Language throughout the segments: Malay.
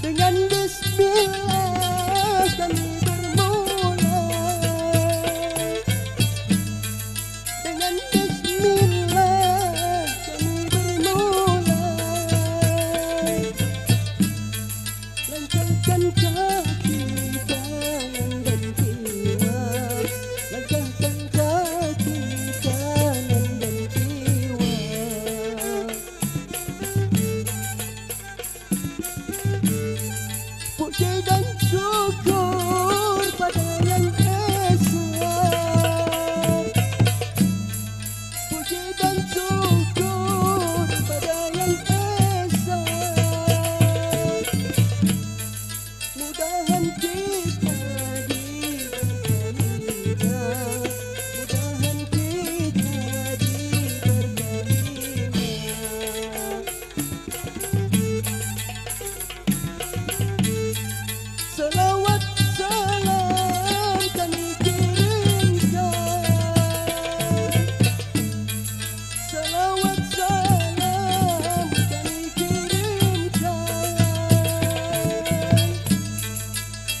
Dengan bismillah kami bermula. Dengan bismillah kami bermula. Langkahkan kaki tangan dan jiwa. Langkahkan kaki tangan dan jiwa. Puji dan syukur pada Yang Esa. Puji dan syukur pada Yang Esa. Mudahan kita diberkatinya. Mudahan kita diberkatinya. Selawat salam kami kirimkan. Selawat salam kami kirimkan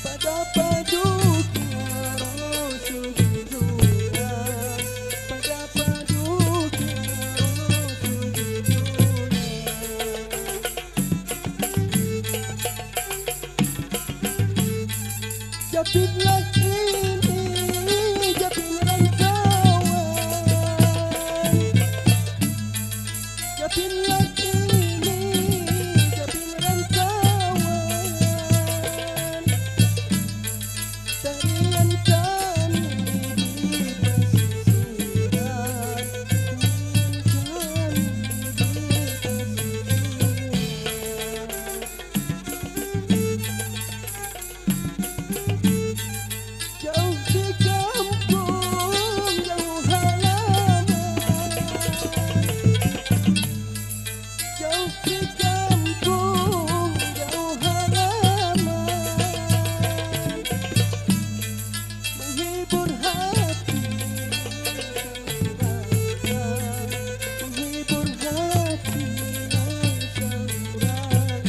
pada paduka Rasulullah. Pada paduka Rasulullah. Japinlah ini, japin rangkauan. Japinlah ini, japin rangkauan. Tarian kami di pesisiran. Tarian kami di pesisiran. Jauh di kampung, jauh halaman. Jauh di kampung, jauh halaman. Menghibur hati yang seurangan. Menghibur hati yang seurangan.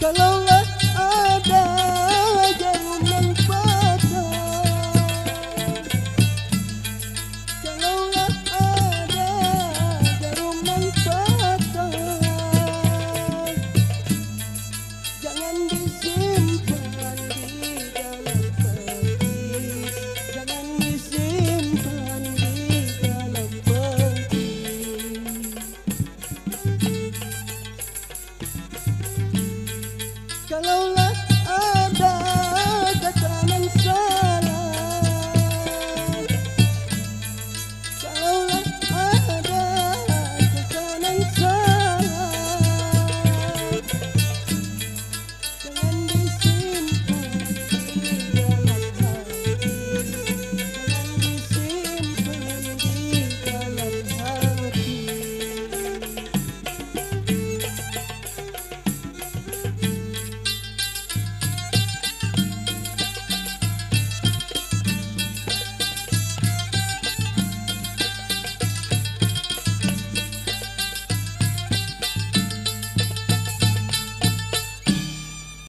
Kalau